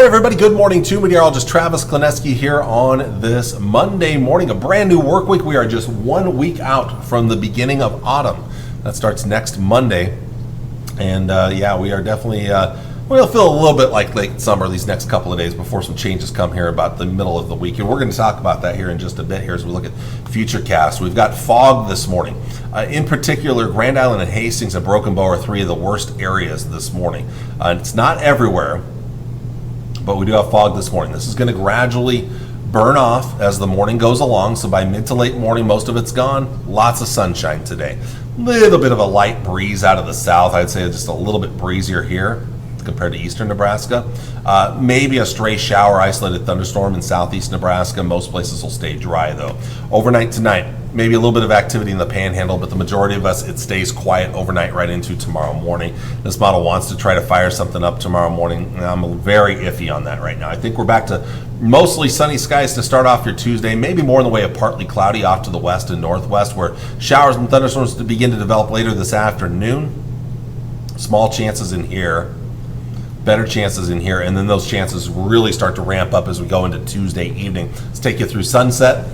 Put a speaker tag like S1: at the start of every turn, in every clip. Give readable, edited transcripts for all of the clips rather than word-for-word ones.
S1: Hey everybody, good morning to meteorologist Travis Kleneski here on this Monday morning, a brand new work week. We are just 1 week out from the beginning of autumn. That starts next Monday. And we are definitely, we'll feel a little bit like late summer these next couple of days before some changes come here about the middle of the week. And we're going to talk about that here in just a bit here as we look at Futurecast. We've got fog this morning. In particular, Grand Island and Hastings and Broken Bow are three of the worst areas this morning. It's not everywhere, but we do have fog this morning. This is going to gradually burn off as the morning goes along. So by mid to late morning, most of it's gone. Lots of sunshine today. Little bit of a light breeze out of the south. I'd say just a little bit breezier here compared to eastern Nebraska. Maybe a stray shower, isolated thunderstorm in southeast Nebraska. Most places will stay dry though. Overnight tonight, maybe a little bit of activity in the panhandle, but the majority of us, it stays quiet overnight right into tomorrow morning. This model wants to try to fire something up tomorrow morning, and I'm very iffy on that right now. I think we're back to mostly sunny skies to start off your Tuesday, maybe more in the way of partly cloudy off to the west and northwest, where showers and thunderstorms to begin to develop later this afternoon. Small chances in here, better chances in here, and then those chances really start to ramp up as we go into Tuesday evening. Let's take you through sunset.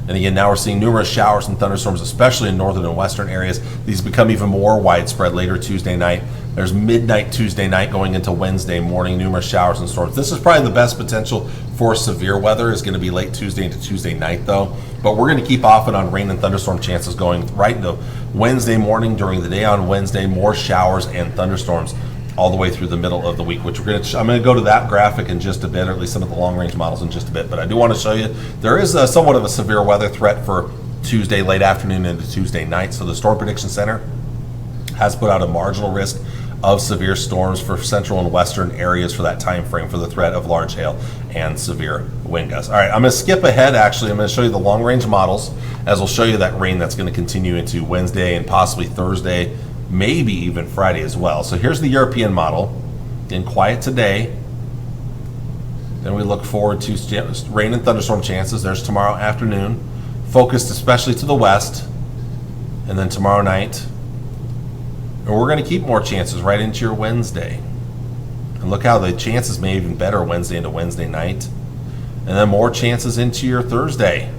S1: And again, now we're seeing numerous showers and thunderstorms, especially in northern and western areas. These become even more widespread later Tuesday night. There's midnight Tuesday night going into Wednesday morning, numerous showers and storms. This is probably the best potential for severe weather is going to be late Tuesday into Tuesday night, though. But we're going to keep off and on rain and thunderstorm chances going right into Wednesday morning. During the day on Wednesday, more showers and thunderstorms all the way through the middle of the week, which I'm going to go to that graphic in just a bit, or at least some of the long-range models in just a bit. But I do want to show you there is somewhat of a severe weather threat for Tuesday late afternoon into Tuesday night. So the Storm Prediction Center has put out a marginal risk of severe storms for central and western areas for that time frame for the threat of large hail and severe wind gusts. All right, I'm going to skip ahead. Actually, I'm going to show you the long-range models as we'll show you that rain that's going to continue into Wednesday and possibly Thursday, maybe even Friday as well. So here's the European model. Again, quiet today. Then we look forward to rain and thunderstorm chances. There's tomorrow afternoon, focused especially to the west, and then tomorrow night. And we're going to keep more chances right into your Wednesday. And look how the chances may even better Wednesday into Wednesday night. And then more chances into your Thursday.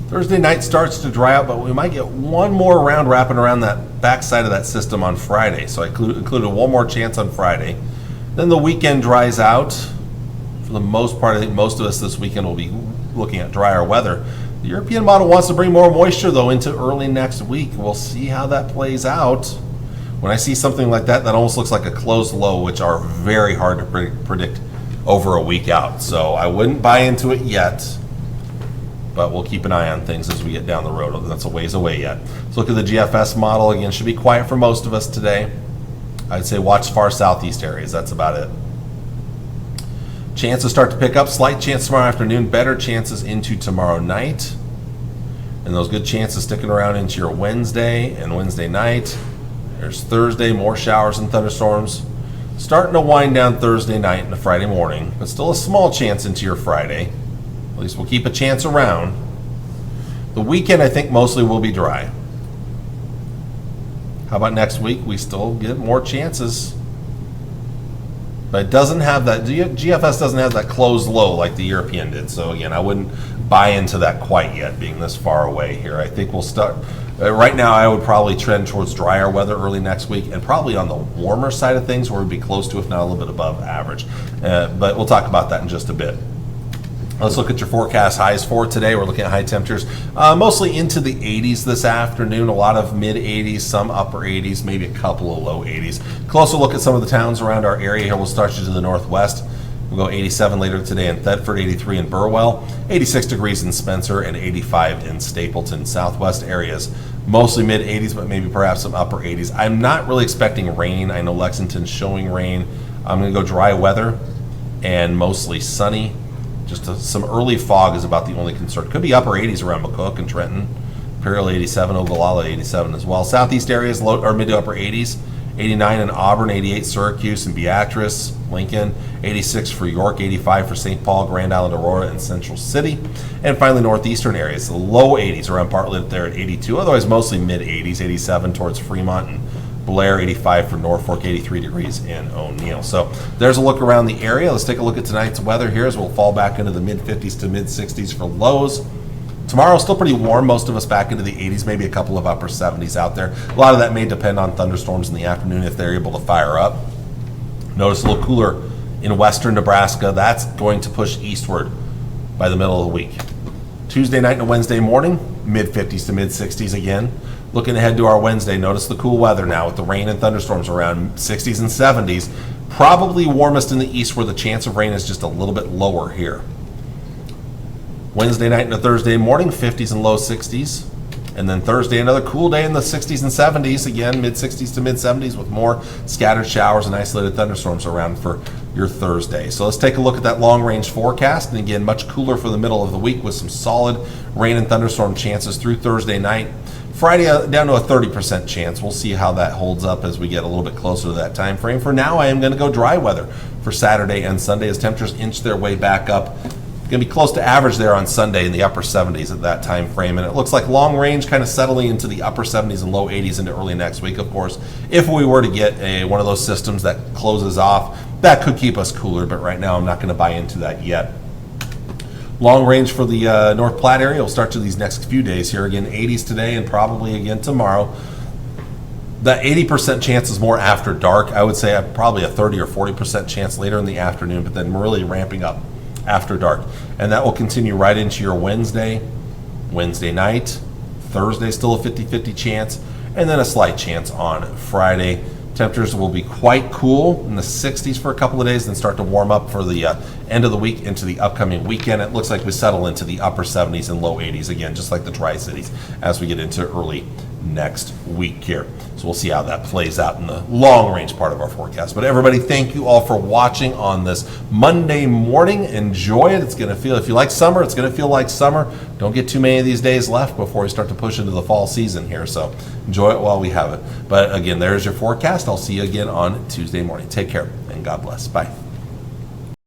S1: Thursday night starts to dry out, but we might get one more round wrapping around that backside of that system on Friday. So I included one more chance on Friday. Then the weekend dries out. For the most part, I think most of us this weekend will be looking at drier weather. The European model wants to bring more moisture, though, into early next week. We'll see how that plays out. When I see something like that, that almost looks like a closed low, which are very hard to predict over a week out. So I wouldn't buy into it yet. But we'll keep an eye on things as we get down the road. That's a ways away yet. Let's look at the GFS model. Again, should be quiet for most of us today. I'd say watch far southeast areas. That's about it. Chances start to pick up. Slight chance tomorrow afternoon. Better chances into tomorrow night. And those good chances sticking around into your Wednesday and Wednesday night. There's Thursday, more showers and thunderstorms. Starting to wind down Thursday night and Friday morning. But still a small chance into your Friday. At least we'll keep a chance around. The weekend, I think, mostly will be dry. How about next week? We still get more chances. But it doesn't have that, GFS doesn't have that closed low like the European did. So again, I wouldn't buy into that quite yet, being this far away here. I think we'll start, right now I would probably trend towards drier weather early next week, and probably on the warmer side of things where we'd be close to, if not a little bit above average. But we'll talk about that in just a bit. Let's look at your forecast highs for today. We're looking at high temperatures, mostly into the 80s this afternoon. A lot of mid 80s, some upper 80s, maybe a couple of low 80s. Closer look at some of the towns around our area here. We'll start you to the northwest. We'll go 87 later today in Thedford, 83 in Burwell, 86 degrees in Spencer, and 85 in Stapleton. Southwest areas, mostly mid 80s, but maybe perhaps some upper 80s. I'm not really expecting rain. I know Lexington's showing rain. I'm going to go dry weather and mostly sunny. Just some early fog is about the only concern. Could be upper 80s around McCook and Trenton. Imperial 87, Ogallala 87 as well. Southeast areas, low or mid to upper 80s. 89 in Auburn, 88 Syracuse and Beatrice, Lincoln, 86 for York, 85 for St. Paul, Grand Island, Aurora, and Central City. And finally, northeastern areas, the low 80s around Bartlett there at 82. Otherwise, mostly mid 80s, 87 towards Fremont and Blair 85 for Norfolk, 83 degrees in O'Neill. So there's a look around the area. Let's take a look at tonight's weather here as we'll fall back into the mid-50s to mid-60s for lows. Tomorrow still pretty warm, most of us back into the 80s, maybe a couple of upper 70s out there. A lot of that may depend on thunderstorms in the afternoon if they're able to fire up. Notice a little cooler in western Nebraska. That's going to push eastward by the middle of the week. Tuesday night and Wednesday morning, mid-50s to mid-60s again. Looking ahead to our Wednesday, notice the cool weather now with the rain and thunderstorms around 60s and 70s. Probably warmest in the east where the chance of rain is just a little bit lower here. Wednesday night and a Thursday morning, 50s and low 60s. And then Thursday, another cool day in the 60s and 70s. Again, mid-60s to mid-70s with more scattered showers and isolated thunderstorms around for your Thursday. So let's take a look at that long-range forecast. And again, much cooler for the middle of the week with some solid rain and thunderstorm chances through Thursday night. Friday down to a 30% chance. We'll see how that holds up as we get a little bit closer to that time frame. For now, I am going to go dry weather for Saturday and Sunday as temperatures inch their way back up. Going to be close to average there on Sunday in the upper 70s at that time frame, and it looks like long range kind of settling into the upper 70s and low 80s into early next week. Of course, if we were to get one of those systems that closes off, that could keep us cooler, but right now I'm not going to buy into that yet. Long range for the North Platte area will start to these next few days here. Again, 80s today and probably again tomorrow. That 80% chance is more after dark. I would say probably a 30 or 40% chance later in the afternoon, but then really ramping up after dark. And that will continue right into your Wednesday night. Thursday still a 50-50 chance, and then a slight chance on Friday. Temperatures will be quite cool in the 60s for a couple of days, then start to warm up for the end of the week into the upcoming weekend. It looks like we settle into the upper 70s and low 80s again, just like the Tri-Cities as we get into early next week here. So we'll see how that plays out in the long range part of our forecast. But everybody, thank you all for watching on this Monday morning. Enjoy it. It's going to feel, if you like summer, it's going to feel like summer. Don't get too many of these days left before we start to push into the fall season here. So enjoy it while we have it. But again, there's your forecast. I'll see you again on Tuesday morning. Take care and God bless. Bye.